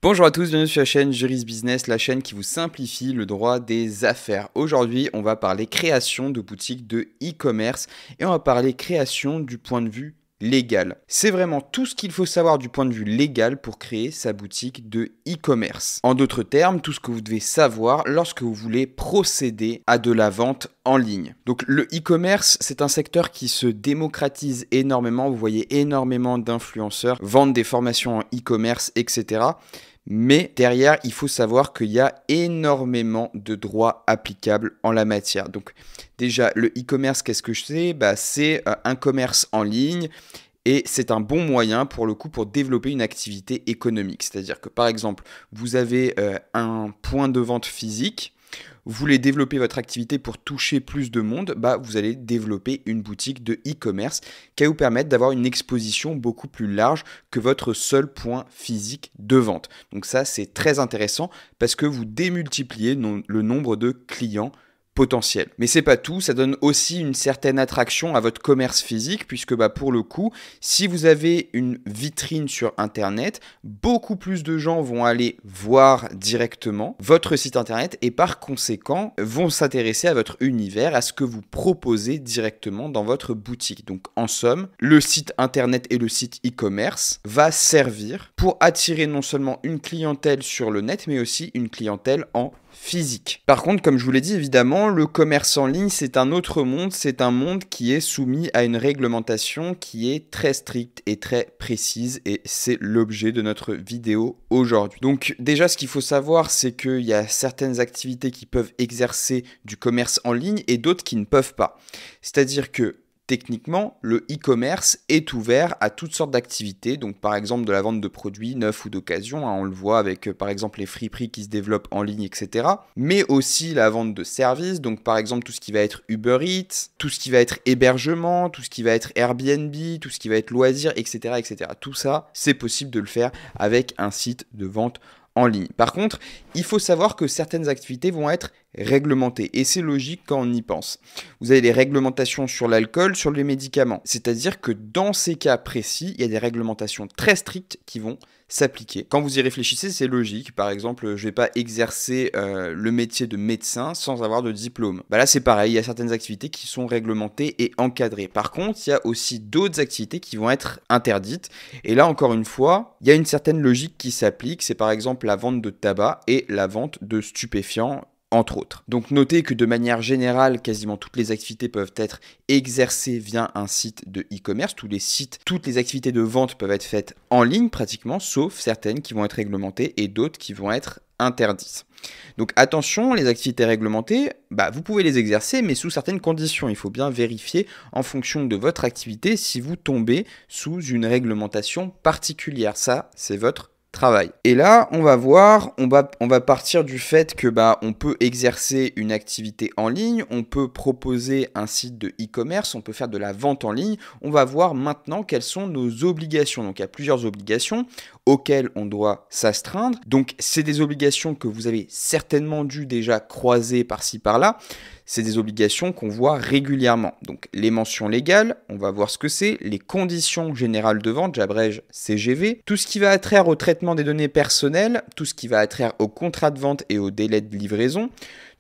Bonjour à tous, bienvenue sur la chaîne Juris Business, la chaîne qui vous simplifie le droit des affaires. Aujourd'hui, on va parler création de boutiques de e-commerce et on va parler création du point de vue légal. C'est vraiment tout ce qu'il faut savoir du point de vue légal pour créer sa boutique de e-commerce. En d'autres termes, tout ce que vous devez savoir lorsque vous voulez procéder à de la vente en ligne. Donc le e-commerce, c'est un secteur qui se démocratise énormément. Vous voyez énormément d'influenceurs vendre des formations en e-commerce, etc. Mais derrière, il faut savoir qu'il y a énormément de droits applicables en la matière. Donc déjà, le e-commerce, qu'est-ce que je sais? C'est un commerce en ligne et c'est un bon moyen pour le coup pour développer une activité économique. C'est-à-dire que par exemple, vous avez un point de vente physique. Vous voulez développer votre activité pour toucher plus de monde, vous allez développer une boutique de e-commerce qui va vous permettre d'avoir une exposition beaucoup plus large que votre seul point physique de vente. Donc ça, c'est très intéressant parce que vous démultipliez le nombre de clients potentiel. Mais c'est pas tout, ça donne aussi une certaine attraction à votre commerce physique puisque pour le coup, si vous avez une vitrine sur internet, beaucoup plus de gens vont aller voir directement votre site internet et par conséquent vont s'intéresser à votre univers, à ce que vous proposez directement dans votre boutique. Donc en somme, le site internet et le site e-commerce va servir pour attirer non seulement une clientèle sur le net mais aussi une clientèle en physique. Par contre, comme je vous l'ai dit, évidemment, le commerce en ligne, c'est un autre monde. C'est un monde qui est soumis à une réglementation qui est très stricte et très précise et c'est l'objet de notre vidéo aujourd'hui. Donc déjà, ce qu'il faut savoir, c'est qu'il y a certaines activités qui peuvent exercer du commerce en ligne et d'autres qui ne peuvent pas. C'est-à-dire que techniquement, le e-commerce est ouvert à toutes sortes d'activités, donc par exemple de la vente de produits neufs ou d'occasion, on le voit avec par exemple les friperies qui se développent en ligne, etc. Mais aussi la vente de services, donc par exemple tout ce qui va être Uber Eats, tout ce qui va être hébergement, tout ce qui va être Airbnb, tout ce qui va être loisirs, etc. etc. Tout ça, c'est possible de le faire avec un site de vente en ligne. Par contre, il faut savoir que certaines activités vont être réglementées et c'est logique quand on y pense. Vous avez des réglementations sur l'alcool, sur les médicaments. C'est-à-dire que dans ces cas précis, il y a des réglementations très strictes qui vont s'appliquer. Quand vous y réfléchissez, c'est logique. Par exemple, je ne vais pas exercer le métier de médecin sans avoir de diplôme. Là, c'est pareil. Il y a certaines activités qui sont réglementées et encadrées. Par contre, il y a aussi d'autres activités qui vont être interdites. Et là, encore une fois, il y a une certaine logique qui s'applique. C'est par exemple la vente de tabac et la vente de stupéfiants, entre autres. Donc notez que de manière générale, quasiment toutes les activités peuvent être exercées via un site de e-commerce. Toutes les activités de vente peuvent être faites en ligne pratiquement, sauf certaines qui vont être réglementées et d'autres qui vont être interdites. Donc attention, les activités réglementées, vous pouvez les exercer, mais sous certaines conditions. Il faut bien vérifier en fonction de votre activité si vous tombez sous une réglementation particulière. Ça, c'est votre travail. Et là, on va voir, on va partir du fait que on peut exercer une activité en ligne, on peut proposer un site de e-commerce, on peut faire de la vente en ligne. On va voir maintenant quelles sont nos obligations. Donc il y a plusieurs obligations auxquelles on doit s'astreindre. Donc c'est des obligations que vous avez certainement dû déjà croiser par-ci par-là. C'est des obligations qu'on voit régulièrement. Donc les mentions légales, on va voir ce que c'est, les conditions générales de vente, j'abrège CGV, tout ce qui va attraire au traitement des données personnelles, tout ce qui va attraire au contrat de vente et au délai de livraison,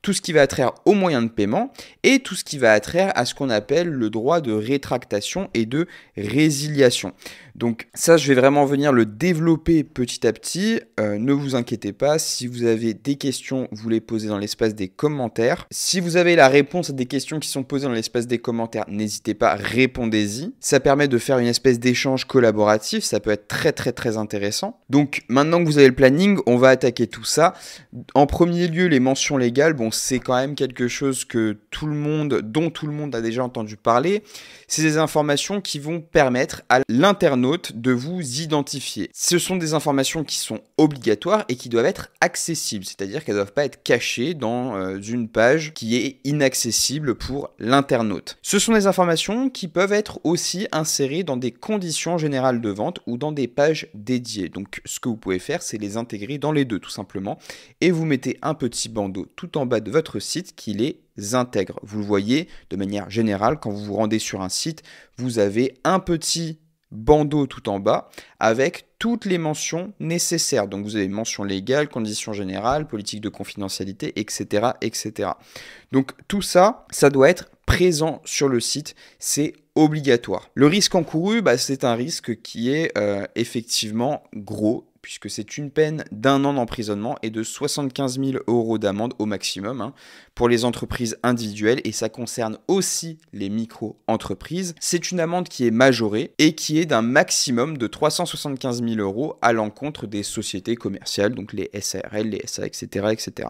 tout ce qui va attraire aux moyens de paiement et tout ce qui va attraire à ce qu'on appelle le droit de rétractation et de résiliation. Donc ça, je vais vraiment venir le développer petit à petit. Ne vous inquiétez pas, si vous avez des questions, vous les posez dans l'espace des commentaires. Si vous avez la réponse à des questions qui sont posées dans l'espace des commentaires, n'hésitez pas, répondez-y. Ça permet de faire une espèce d'échange collaboratif, ça peut être très très très intéressant. Donc maintenant que vous avez le planning, on va attaquer tout ça. En premier lieu, les mentions légales, c'est quand même quelque chose dont tout le monde a déjà entendu parler. C'est des informations qui vont permettre à l'internaute de vous identifier. Ce sont des informations qui sont obligatoires et qui doivent être accessibles, c'est-à-dire qu'elles ne doivent pas être cachées dans une page qui est inaccessible pour l'internaute. Ce sont des informations qui peuvent être aussi insérées dans des conditions générales de vente ou dans des pages dédiées. Donc ce que vous pouvez faire, c'est les intégrer dans les deux tout simplement et vous mettez un petit bandeau tout en bas de votre site qui les intègre. Vous le voyez de manière générale, quand vous vous rendez sur un site, vous avez un petit bandeau tout en bas avec toutes les mentions nécessaires. Donc vous avez mention légale, conditions générales, politique de confidentialité, etc., etc. Donc tout ça, ça doit être présent sur le site, c'est obligatoire. Le risque encouru, c'est un risque qui est effectivement gros, puisque c'est une peine d'1 an d'emprisonnement et de 75 000 € d'amende au maximum pour les entreprises individuelles, et ça concerne aussi les micro-entreprises. C'est une amende qui est majorée et qui est d'un maximum de 375 000 € à l'encontre des sociétés commerciales, donc les SARL, les SA, etc., etc.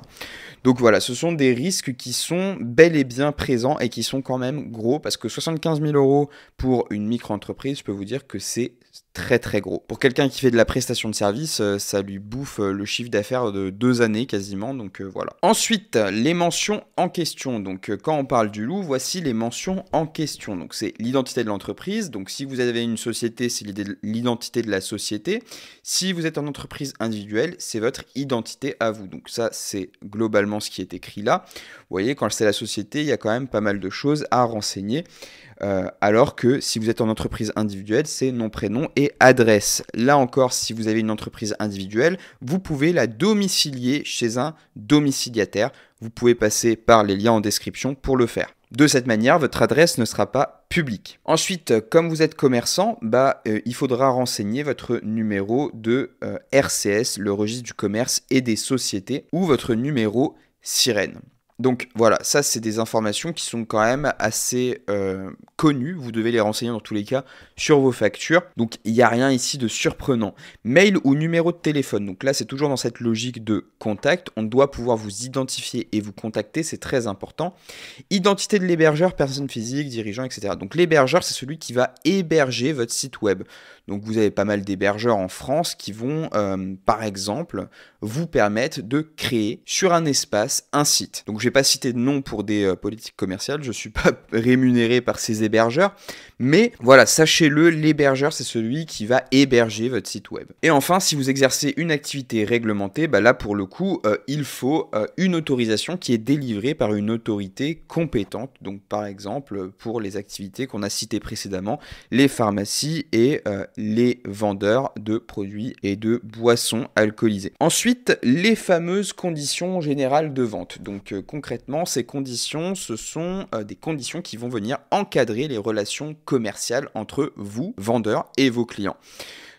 Donc voilà, ce sont des risques qui sont bel et bien présents et qui sont quand même gros, parce que 75 000 € pour une micro-entreprise, je peux vous dire que c'est très très gros. Pour quelqu'un qui fait de la prestation de service, ça lui bouffe le chiffre d'affaires de 2 années quasiment, donc voilà. Ensuite, les mentions en question. Donc quand on parle du loup, voici les mentions en question. Donc c'est l'identité de l'entreprise. Donc si vous avez une société, c'est l'identité de la société. Si vous êtes en entreprise individuelle, c'est votre identité à vous. Donc ça, c'est globalement ce qui est écrit là. Vous voyez, quand c'est la société, il y a quand même pas mal de choses à renseigner. Alors que si vous êtes en entreprise individuelle, c'est nom, prénom et adresse. Là encore, si vous avez une entreprise individuelle, vous pouvez la domicilier chez un domiciliataire. Vous pouvez passer par les liens en description pour le faire. De cette manière, votre adresse ne sera pas publique. Ensuite, comme vous êtes commerçant, il faudra renseigner votre numéro de RCS, le registre du commerce et des sociétés, ou votre numéro sirène. Donc voilà, ça c'est des informations qui sont quand même assez connues, vous devez les renseigner dans tous les cas sur vos factures, donc il n'y a rien ici de surprenant. Mail ou numéro de téléphone, donc là c'est toujours dans cette logique de contact, on doit pouvoir vous identifier et vous contacter, c'est très important. Identité de l'hébergeur, personne physique, dirigeant, etc. Donc l'hébergeur c'est celui qui va héberger votre site web. Donc vous avez pas mal d'hébergeurs en France qui vont par exemple vous permettre de créer sur un espace un site. Donc je ne vais pas citer de nom pour des politiques commerciales, je ne suis pas rémunéré par ces hébergeurs, mais voilà, sachez-le, l'hébergeur c'est celui qui va héberger votre site web. Et enfin, si vous exercez une activité réglementée, là pour le coup, il faut une autorisation qui est délivrée par une autorité compétente. Donc par exemple, pour les activités qu'on a citées précédemment, les pharmacies et les vendeurs de produits et de boissons alcoolisées. Ensuite, les fameuses conditions générales de vente. Donc concrètement, ces conditions, ce sont des conditions qui vont venir encadrer les relations commerciales entre vous, vendeurs, et vos clients.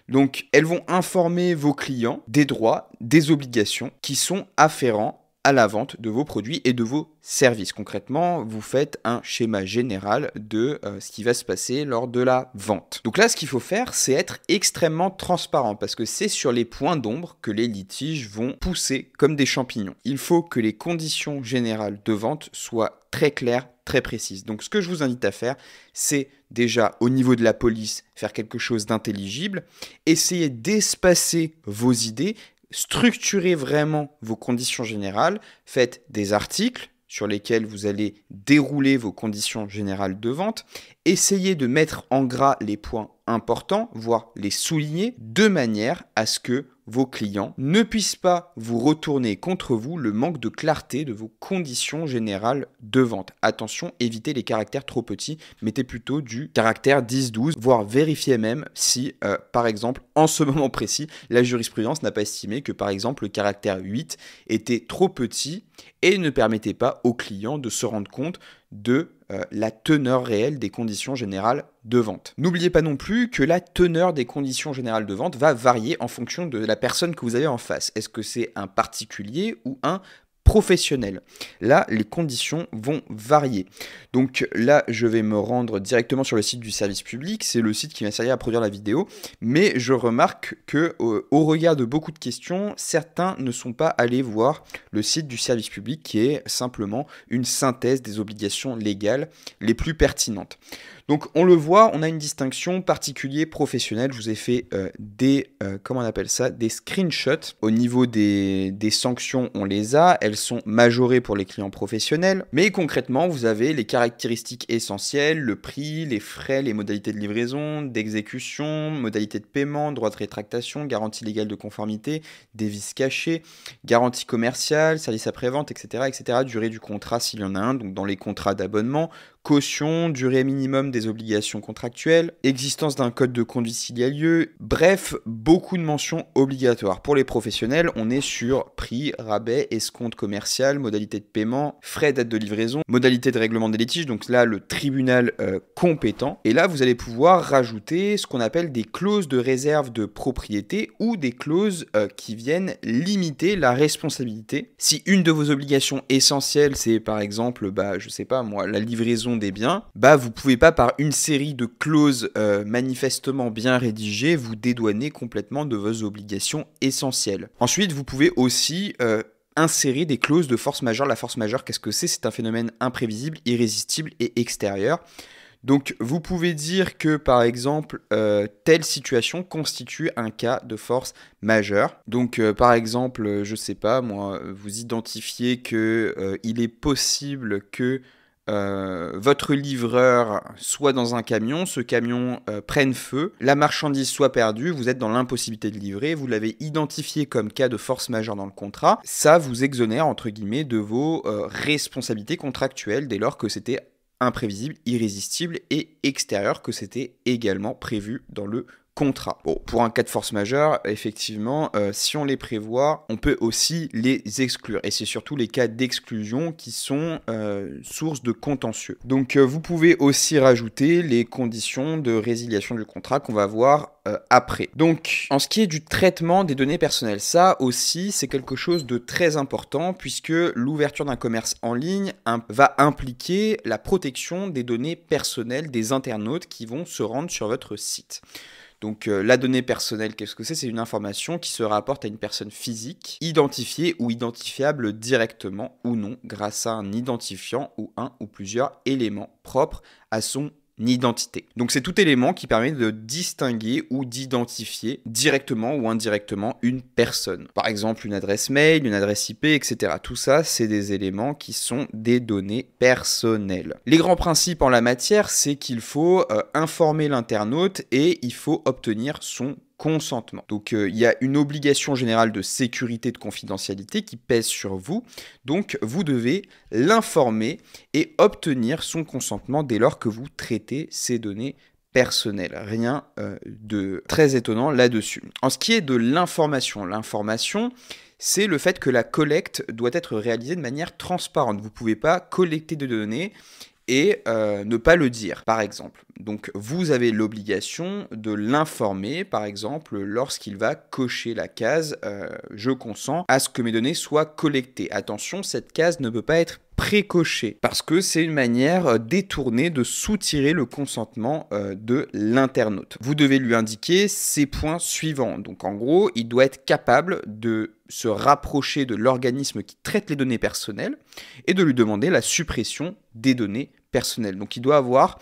Donc elles vont informer vos clients des droits, des obligations qui sont afférents à la vente de vos produits et de vos services. Concrètement, vous faites un schéma général de ce qui va se passer lors de la vente. Donc là, ce qu'il faut faire, c'est être extrêmement transparent parce que c'est sur les points d'ombre que les litiges vont pousser comme des champignons. Il faut que les conditions générales de vente soient très claires, très précises. Donc ce que je vous invite à faire, c'est déjà au niveau de la police, faire quelque chose d'intelligible, essayer d'espacer vos idées, structurez vraiment vos conditions générales, faites des articles sur lesquels vous allez dérouler vos conditions générales de vente, essayez de mettre en gras les points importants, voire les souligner, de manière à ce que vos clients ne puissent pas vous retourner contre vous le manque de clarté de vos conditions générales de vente. Attention, évitez les caractères trop petits, mettez plutôt du caractère 10-12, voire vérifiez même si, par exemple, en ce moment précis, la jurisprudence n'a pas estimé que, par exemple, le caractère 8 était trop petit et ne permettait pas aux clients de se rendre compte de la teneur réelle des conditions générales de vente. N'oubliez pas non plus que la teneur des conditions générales de vente va varier en fonction de la personne que vous avez en face. Est-ce que c'est un particulier ou un professionnel? Là, les conditions vont varier. Donc là, je vais me rendre directement sur le site du service public. C'est le site qui m'a servi à produire la vidéo. Mais je remarque que, au regard de beaucoup de questions, certains ne sont pas allés voir le site du service public qui est simplement une synthèse des obligations légales les plus pertinentes. Donc on le voit, on a une distinction particulier-professionnel. Je vous ai fait des screenshots. Au niveau des sanctions, on les a. Elles sont majorées pour les clients professionnels. Mais concrètement, vous avez les caractéristiques essentielles, le prix, les frais, les modalités de livraison, d'exécution, modalités de paiement, droit de rétractation, garantie légale de conformité, des vices cachés, garantie commerciale, service après-vente, etc., etc., durée du contrat s'il y en a un, donc dans les contrats d'abonnement, caution, durée minimum des obligations contractuelles, existence d'un code de conduite s'il y a lieu, bref, beaucoup de mentions obligatoires. Pour les professionnels, on est sur prix, rabais, escompte commercial, modalité de paiement, frais, date de livraison, modalité de règlement des litiges, donc là le tribunal compétent. Et là vous allez pouvoir rajouter ce qu'on appelle des clauses de réserve de propriété ou des clauses qui viennent limiter la responsabilité. Si une de vos obligations essentielles c'est par exemple, je sais pas moi, la livraison des biens, vous pouvez pas par une série de clauses manifestement bien rédigées vous dédouaner complètement de vos obligations essentielles. Ensuite vous pouvez aussi insérer des clauses de force majeure. La force majeure, qu'est-ce que c'est? C'est un phénomène imprévisible, irrésistible et extérieur. Donc vous pouvez dire que par exemple telle situation constitue un cas de force majeure. Donc par exemple, je sais pas moi, vous identifiez que il est possible que votre livreur soit dans un camion, ce camion prenne feu, la marchandise soit perdue, vous êtes dans l'impossibilité de livrer, vous l'avez identifié comme cas de force majeure dans le contrat, ça vous exonère entre guillemets de vos responsabilités contractuelles dès lors que c'était imprévisible, irrésistible et extérieur, que c'était également prévu dans le contrat. Bon, pour un cas de force majeure, effectivement, si on les prévoit, on peut aussi les exclure. Et c'est surtout les cas d'exclusion qui sont source de contentieux. Donc, vous pouvez aussi rajouter les conditions de résiliation du contrat qu'on va voir après. Donc, en ce qui est du traitement des données personnelles, ça aussi, c'est quelque chose de très important puisque l'ouverture d'un commerce en ligne va impliquer la protection des données personnelles des internautes qui vont se rendre sur votre site. Donc la donnée personnelle, qu'est-ce que c'est? C'est une information qui se rapporte à une personne physique, identifiée ou identifiable directement ou non grâce à un identifiant ou un ou plusieurs éléments propres à son identité. Donc c'est tout élément qui permet de distinguer ou d'identifier directement ou indirectement une personne. Par exemple une adresse mail, une adresse IP, etc. Tout ça, c'est des éléments qui sont des données personnelles. Les grands principes en la matière, c'est qu'il faut informer l'internaute et il faut obtenir son consentement. Donc il y a une obligation générale de sécurité et de confidentialité qui pèse sur vous. Donc vous devez l'informer et obtenir son consentement dès lors que vous traitez ces données personnelles. Rien de très étonnant là-dessus. En ce qui est de l'information, c'est le fait que la collecte doit être réalisée de manière transparente. Vous ne pouvez pas collecter des données et ne pas le dire, par exemple. Donc vous avez l'obligation de l'informer, par exemple, lorsqu'il va cocher la case « Je consens à ce que mes données soient collectées ». Attention, cette case ne peut pas être précochée, parce que c'est une manière détournée de soutirer le consentement de l'internaute. Vous devez lui indiquer ces points suivants. Donc en gros, il doit être capable de se rapprocher de l'organisme qui traite les données personnelles et de lui demander la suppression des données personnelles. Donc il doit avoir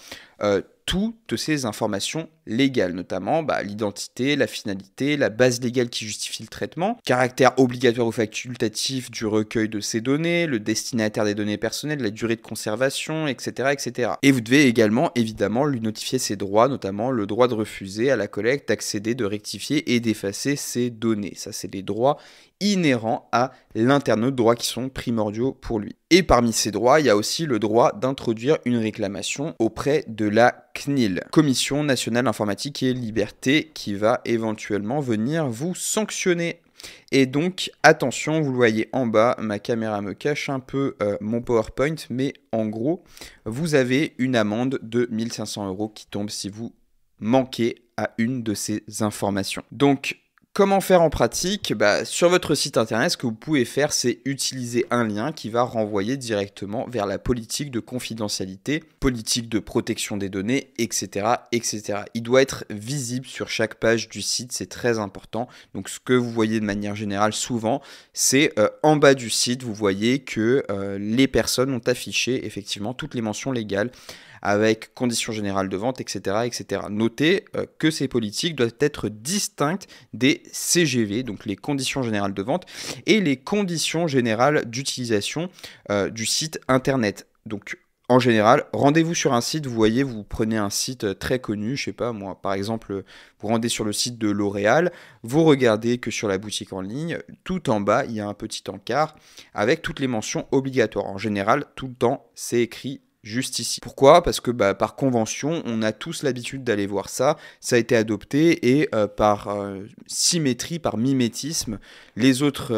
toutes ces informations légales, notamment l'identité, la finalité, la base légale qui justifie le traitement, caractère obligatoire ou facultatif du recueil de ces données, le destinataire des données personnelles, la durée de conservation, etc., etc. Et vous devez également, évidemment, lui notifier ses droits, notamment le droit de refuser à la collecte, d'accéder, de rectifier et d'effacer ces données. Ça, c'est des droits inhérents à l'internaute, droits qui sont primordiaux pour lui. Et parmi ces droits, il y a aussi le droit d'introduire une réclamation auprès de la CNIL, Commission nationale informatique et liberté, qui va éventuellement venir vous sanctionner. Et donc, attention, vous le voyez en bas, ma caméra me cache un peu mon PowerPoint, mais en gros, vous avez une amende de 1 500 € qui tombe si vous manquez à une de ces informations. Donc, comment faire en pratique? Sur votre site internet, ce que vous pouvez faire, c'est utiliser un lien qui va renvoyer directement vers la politique de confidentialité, politique de protection des données, etc., etc. Il doit être visible sur chaque page du site, c'est très important. Donc ce que vous voyez de manière générale souvent, c'est en bas du site, vous voyez que les personnes ont affiché effectivement toutes les mentions légales avec conditions générales de vente, etc. etc. Notez que ces politiques doivent être distinctes des CGV, donc les conditions générales de vente, et les conditions générales d'utilisation du site internet. Donc, en général, rendez-vous sur un site, vous voyez, vous prenez un site très connu, je sais pas moi, par exemple, vous rendez sur le site de L'Oréal, vous regardez que sur la boutique en ligne, tout en bas, il y a un petit encart avec toutes les mentions obligatoires. En général, tout le temps, c'est écrit juste ici. Pourquoi? Parce que par convention, on a tous l'habitude d'aller voir ça. Ça a été adopté et par symétrie, par mimétisme, les autres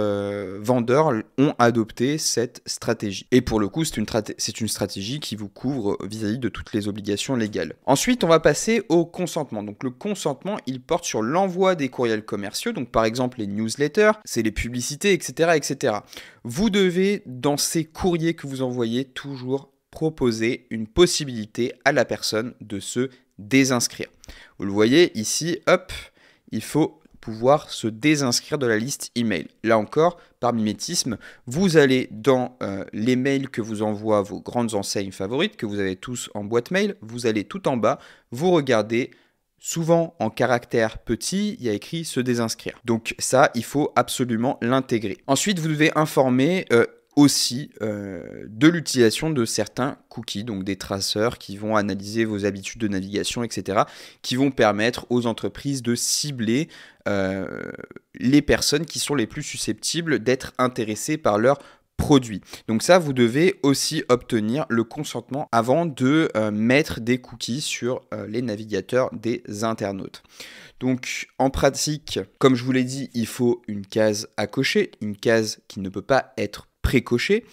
vendeurs ont adopté cette stratégie. Et pour le coup, c'est une stratégie qui vous couvre vis-à-vis de toutes les obligations légales. Ensuite, on va passer au consentement. Donc le consentement, il porte sur l'envoi des courriels commerciaux. Donc par exemple, les newsletters, c'est les publicités, etc., etc. Vous devez, dans ces courriers que vous envoyez, toujours proposer une possibilité à la personne de se désinscrire. Vous le voyez ici, hop, il faut pouvoir se désinscrire de la liste email. Là encore, par mimétisme, vous allez dans les mails que vous envoient vos grandes enseignes favorites, que vous avez tous en boîte mail, vous allez tout en bas, vous regardez, souvent en caractère petit, il y a écrit se désinscrire. Donc ça, il faut absolument l'intégrer. Ensuite, vous devez informer aussi de l'utilisation de certains cookies, donc des traceurs qui vont analyser vos habitudes de navigation, etc., qui vont permettre aux entreprises de cibler les personnes qui sont les plus susceptibles d'être intéressées par leurs produits. Donc ça, vous devez aussi obtenir le consentement avant de mettre des cookies sur les navigateurs des internautes. Donc en pratique, comme je vous l'ai dit, il faut une case à cocher, une case qui ne peut pas être précoché,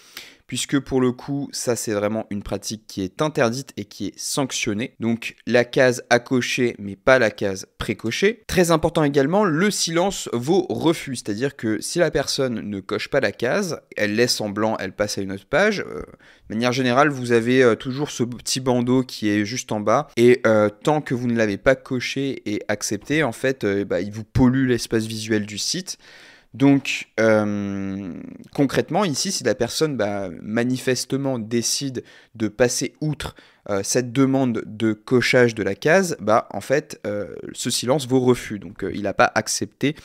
puisque pour le coup, ça c'est vraiment une pratique qui est interdite et qui est sanctionnée. Donc la case à cocher, mais pas la case précochée. Très important également, le silence vaut refus, c'est-à-dire que si la personne ne coche pas la case, elle laisse en blanc, elle passe à une autre page. De manière générale, vous avez toujours ce petit bandeau qui est juste en bas, et tant que vous ne l'avez pas coché et accepté, en fait, il vous pollue l'espace visuel du site. Donc, concrètement, ici, si la personne manifestement décide de passer outre cette demande de cochage de la case, en fait, ce silence vaut refus. Donc, il n'a pas accepté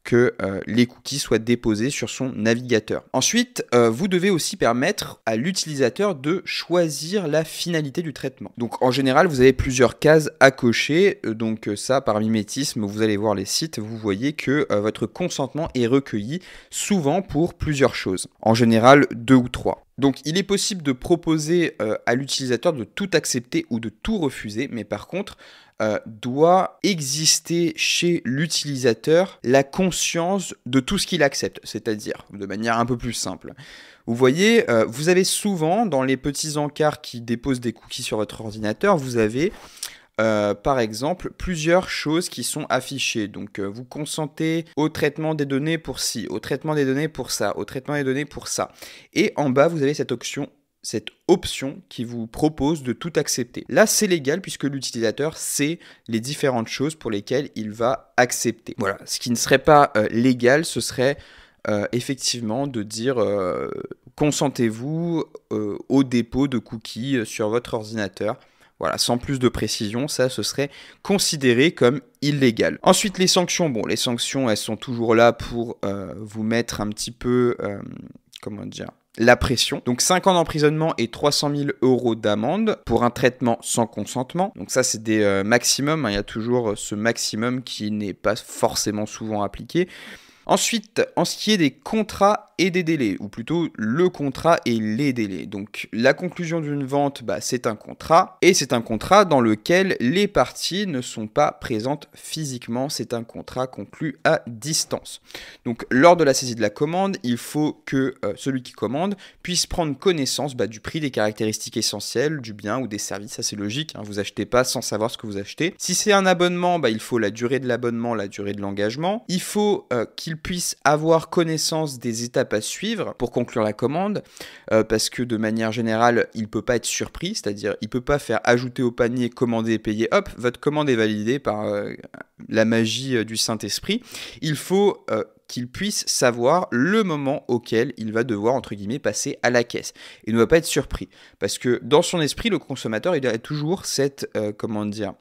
que les cookies soient déposés sur son navigateur. Ensuite, vous devez aussi permettre à l'utilisateur de choisir la finalité du traitement. Donc en général, vous avez plusieurs cases à cocher. Donc ça, par mimétisme, vous allez voir les sites, vous voyez que votre consentement est recueilli souvent pour plusieurs choses. En général, 2 ou 3. Donc il est possible de proposer à l'utilisateur de tout accepter ou de tout refuser, mais par contre, doit exister chez l'utilisateur la conscience de tout ce qu'il accepte, c'est-à-dire de manière un peu plus simple. Vous voyez, vous avez souvent dans les petits encarts qui déposent des cookies sur votre ordinateur, vous avez par exemple plusieurs choses qui sont affichées. Donc vous consentez au traitement des données pour ci, au traitement des données pour ça, au traitement des données pour ça. Et en bas, vous avez cette option qui vous propose de tout accepter. Là, c'est légal puisque l'utilisateur sait les différentes choses pour lesquelles il va accepter. Voilà, ce qui ne serait pas légal, ce serait effectivement de dire consentez-vous au dépôt de cookies sur votre ordinateur. Voilà, sans plus de précision, ça, ce serait considéré comme illégal. Ensuite, les sanctions. Bon, les sanctions, elles sont toujours là pour vous mettre un petit peu, la pression. Donc 5 ans d'emprisonnement et 300 000 € d'amende pour un traitement sans consentement. Donc ça, c'est des maximums. Il y a toujours ce maximum qui n'est pas forcément souvent appliqué. Ensuite, en ce qui est des contrats et des délais, ou plutôt le contrat et les délais. Donc la conclusion d'une vente, c'est un contrat, et c'est un contrat dans lequel les parties ne sont pas présentes physiquement, c'est un contrat conclu à distance. Donc lors de la saisie de la commande, il faut que celui qui commande puisse prendre connaissance du prix, des caractéristiques essentielles du bien ou des services, ça c'est logique, hein, vous achetez pas sans savoir ce que vous achetez. Si c'est un abonnement, il faut la durée de l'abonnement, la durée de l'engagement, il faut qu'il puisse avoir connaissance des étapes à suivre pour conclure la commande, parce que de manière générale, il ne peut pas être surpris, c'est-à-dire il ne peut pas faire ajouter au panier, commander et payer, hop, votre commande est validée par la magie du Saint-Esprit. Il faut qu'il puisse savoir le moment auquel il va devoir, entre guillemets, passer à la caisse. Il ne va pas être surpris, parce que dans son esprit, le consommateur, il a toujours cet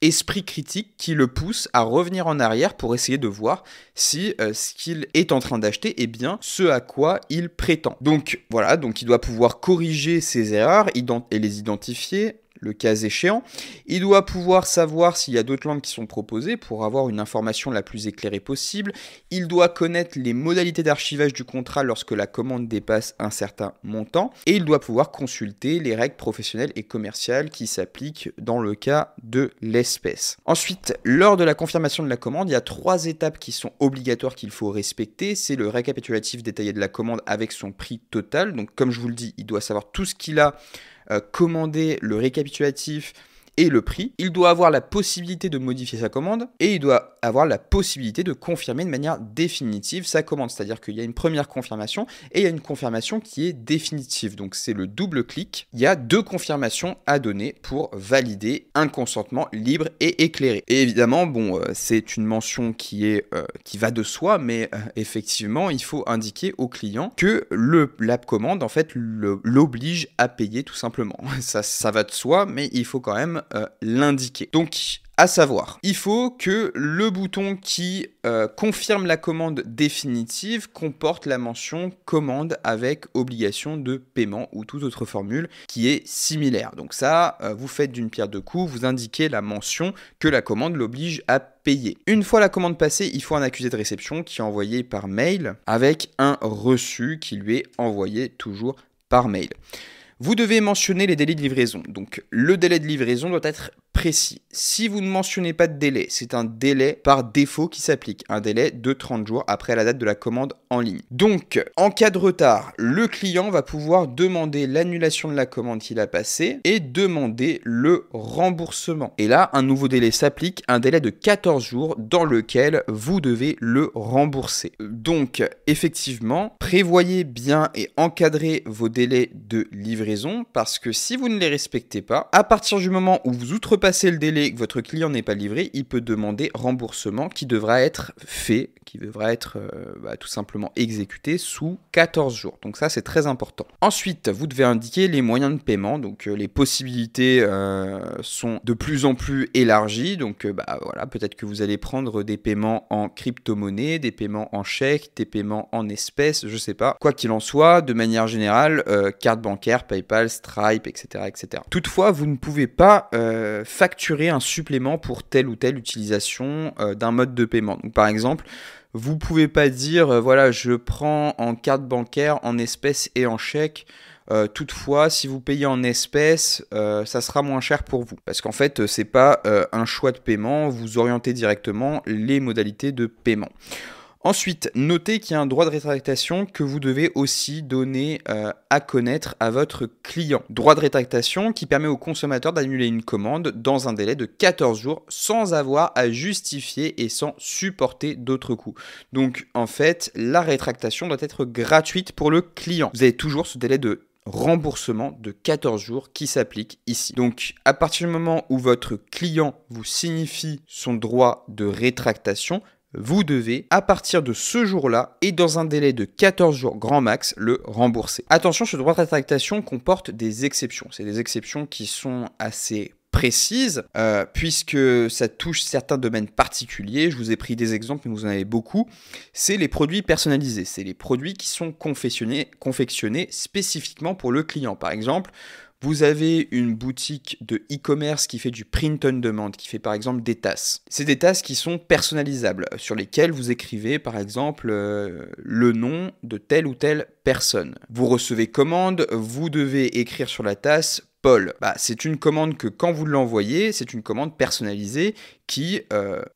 esprit critique qui le pousse à revenir en arrière pour essayer de voir si ce qu'il est en train d'acheter est bien ce à quoi il prétend. Donc voilà, donc il doit pouvoir corriger ses erreurs et les identifier, le cas échéant. Il doit pouvoir savoir s'il y a d'autres langues qui sont proposées pour avoir une information la plus éclairée possible. Il doit connaître les modalités d'archivage du contrat lorsque la commande dépasse un certain montant. Et il doit pouvoir consulter les règles professionnelles et commerciales qui s'appliquent dans le cas de l'espèce. Ensuite, lors de la confirmation de la commande, il y a 3 étapes qui sont obligatoires qu'il faut respecter. C'est le récapitulatif détaillé de la commande avec son prix total. Donc comme je vous le dis, il doit savoir tout ce qu'il a commandé, le récapitulatif et le prix. Il doit avoir la possibilité de modifier sa commande et il doit avoir la possibilité de confirmer de manière définitive sa commande. C'est-à-dire qu'il y a une première confirmation et il y a une confirmation qui est définitive. Donc c'est le double clic. Il y a 2 confirmations à donner pour valider un consentement libre et éclairé. Et évidemment, bon, c'est une mention qui va de soi, mais effectivement, il faut indiquer au client que la commande, en fait, l'oblige à payer tout simplement. Ça va de soi, mais il faut quand même l'indiquer. Donc, à savoir, il faut que le bouton qui confirme la commande définitive comporte la mention commande avec obligation de paiement ou toute autre formule qui est similaire. Donc ça, vous faites d'une pierre deux coups, vous indiquez la mention que la commande l'oblige à payer. Une fois la commande passée, il faut un accusé de réception qui est envoyé par mail avec un reçu qui lui est envoyé toujours par mail. Vous devez mentionner les délais de livraison. Donc, le délai de livraison doit être précis. Si vous ne mentionnez pas de délai, c'est un délai par défaut qui s'applique, un délai de 30 jours après la date de la commande en ligne. Donc, en cas de retard, le client va pouvoir demander l'annulation de la commande qu'il a passée et demander le remboursement. Et là, un nouveau délai s'applique, un délai de 14 jours dans lequel vous devez le rembourser. Donc, effectivement, prévoyez bien et encadrez vos délais de livraison parce que si vous ne les respectez pas, à partir du moment où vous outrepassez le délai et que votre client n'est pas livré, il peut demander remboursement qui devra être fait, qui devra être tout simplement exécuté sous 14 jours. Donc ça, c'est très important. Ensuite, vous devez indiquer les moyens de paiement. Donc les possibilités sont de plus en plus élargies. Donc voilà, peut-être que vous allez prendre des paiements en crypto-monnaie, des paiements en chèque, des paiements en espèces, je sais pas. Quoi qu'il en soit, de manière générale, carte bancaire, PayPal, Stripe, etc., etc. Toutefois, vous ne pouvez pas facturer un supplément pour telle ou telle utilisation d'un mode de paiement. Donc par exemple, vous ne pouvez pas dire voilà, je prends en carte bancaire, en espèces et en chèque. Toutefois, si vous payez en espèces, ça sera moins cher pour vous. Parce qu'en fait, c'est pas un choix de paiement, vous orientez directement les modalités de paiement. Ensuite, notez qu'il y a un droit de rétractation que vous devez aussi donner à connaître à votre client. Droit de rétractation qui permet au consommateur d'annuler une commande dans un délai de 14 jours sans avoir à justifier et sans supporter d'autres coûts. Donc en fait, la rétractation doit être gratuite pour le client. Vous avez toujours ce délai de remboursement de 14 jours qui s'applique ici. Donc à partir du moment où votre client vous signifie son droit de rétractation, vous devez, à partir de ce jour-là et dans un délai de 14 jours grand max, le rembourser. Attention, ce droit de rétractation comporte des exceptions. C'est des exceptions qui sont assez précises, puisque ça touche certains domaines particuliers. Je vous ai pris des exemples, mais vous en avez beaucoup. C'est les produits personnalisés. C'est les produits qui sont confectionnés spécifiquement pour le client. Par exemple, vous avez une boutique de e-commerce qui fait du print on demand, qui fait par exemple des tasses. C'est des tasses qui sont personnalisables, sur lesquelles vous écrivez par exemple le nom de telle ou telle personne. Vous recevez commande, vous devez écrire sur la tasse Paul. C'est une commande que quand vous l'envoyez, c'est une commande personnalisée qui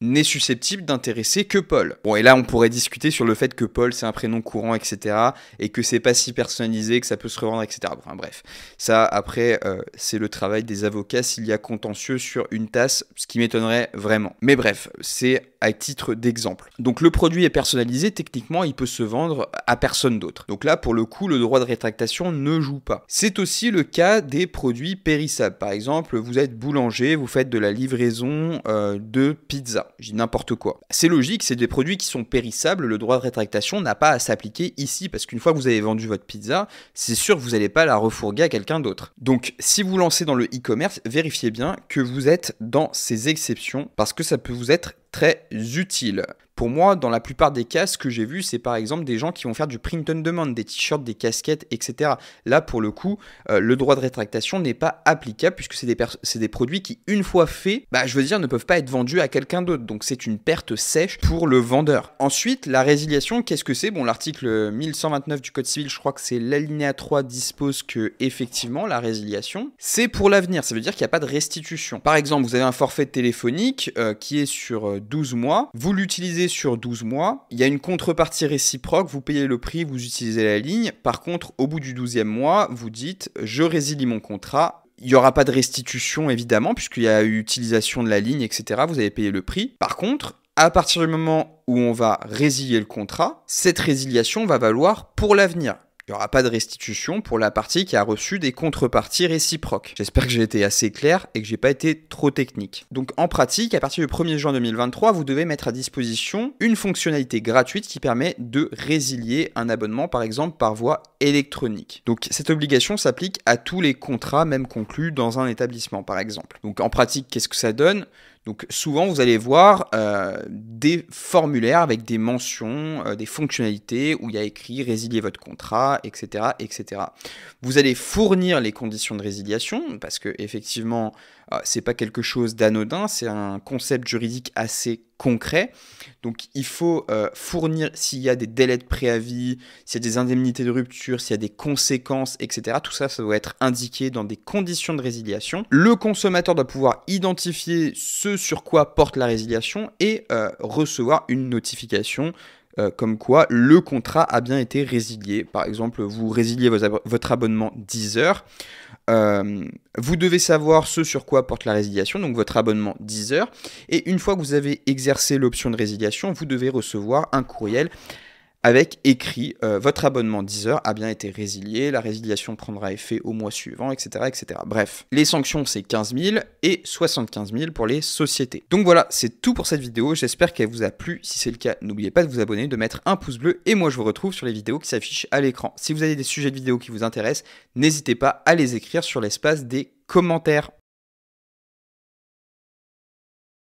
n'est susceptible d'intéresser que Paul. Bon, et là, on pourrait discuter sur le fait que Paul, c'est un prénom courant, etc. et que c'est pas si personnalisé, que ça peut se revendre, etc. Enfin, bref, ça, après, c'est le travail des avocats s'il y a contentieux sur une tasse, ce qui m'étonnerait vraiment. Mais bref, c'est à titre d'exemple. Donc, le produit est personnalisé, techniquement, il peut se vendre à personne d'autre. Donc là, pour le coup, le droit de rétractation ne joue pas. C'est aussi le cas des produits périssables. Par exemple, vous êtes boulanger, vous faites de la livraison de pizza, je dis n'importe quoi. C'est logique, c'est des produits qui sont périssables, le droit de rétractation n'a pas à s'appliquer ici, parce qu'une fois que vous avez vendu votre pizza, c'est sûr que vous n'allez pas la refourguer à quelqu'un d'autre. Donc, si vous lancez dans le e-commerce, vérifiez bien que vous êtes dans ces exceptions, parce que ça peut vous être très utile. pour moi, dans la plupart des cas, ce que j'ai vu, c'est par exemple des gens qui vont faire du print on demand, des t-shirts, des casquettes, etc. Là, pour le coup, le droit de rétractation n'est pas applicable puisque c'est des produits qui, une fois faits, ne peuvent pas être vendus à quelqu'un d'autre. Donc, c'est une perte sèche pour le vendeur. Ensuite, la résiliation, qu'est-ce que c'est? Bon, l'article 1129 du Code civil, je crois que c'est l'alinéa 3, dispose que, effectivement, la résiliation, c'est pour l'avenir. Ça veut dire qu'il n'y a pas de restitution. Par exemple, vous avez un forfait téléphonique qui est sur 12 mois. Vous l'utilisez sur 12 mois. Il y a une contrepartie réciproque. Vous payez le prix, vous utilisez la ligne. Par contre, au bout du 12e mois, vous dites « je résilie mon contrat ». Il n'y aura pas de restitution, évidemment, puisqu'il y a eu utilisation de la ligne, etc. Vous avez payé le prix. Par contre, à partir du moment où on va résilier le contrat, cette résiliation va valoir pour l'avenir. Il n'y aura pas de restitution pour la partie qui a reçu des contreparties réciproques. J'espère que j'ai été assez clair et que j'ai pas été trop technique. Donc en pratique, à partir du 1er juin 2023, vous devez mettre à disposition une fonctionnalité gratuite qui permet de résilier un abonnement, par exemple par voie électronique. Donc cette obligation s'applique à tous les contrats, même conclus dans un établissement, par exemple. Donc en pratique, qu'est-ce que ça donne ? Donc souvent, vous allez voir des formulaires avec des mentions, des fonctionnalités où il y a écrit « résilier votre contrat », etc., etc. Vous allez fournir les conditions de résiliation parce que effectivement, c'est pas quelque chose d'anodin, c'est un concept juridique assez concret. Donc il faut fournir s'il y a des délais de préavis, s'il y a des indemnités de rupture, s'il y a des conséquences, etc. Tout ça, ça doit être indiqué dans des conditions de résiliation. Le consommateur doit pouvoir identifier ce sur quoi porte la résiliation et recevoir une notification comme quoi le contrat a bien été résilié. Par exemple, vous résiliez votre abonnement Deezer. Vous devez savoir ce sur quoi porte la résiliation, donc votre abonnement Deezer. Et une fois que vous avez exercé l'option de résiliation, vous devez recevoir un courriel avec écrit votre abonnement Deezer a bien été résilié, la résiliation prendra effet au mois suivant, etc. etc. Bref, les sanctions c'est 15 000 et 75 000 pour les sociétés. Donc voilà, c'est tout pour cette vidéo, j'espère qu'elle vous a plu. Si c'est le cas, n'oubliez pas de vous abonner, de mettre un pouce bleu et moi je vous retrouve sur les vidéos qui s'affichent à l'écran. Si vous avez des sujets de vidéos qui vous intéressent, n'hésitez pas à les écrire sur l'espace des commentaires.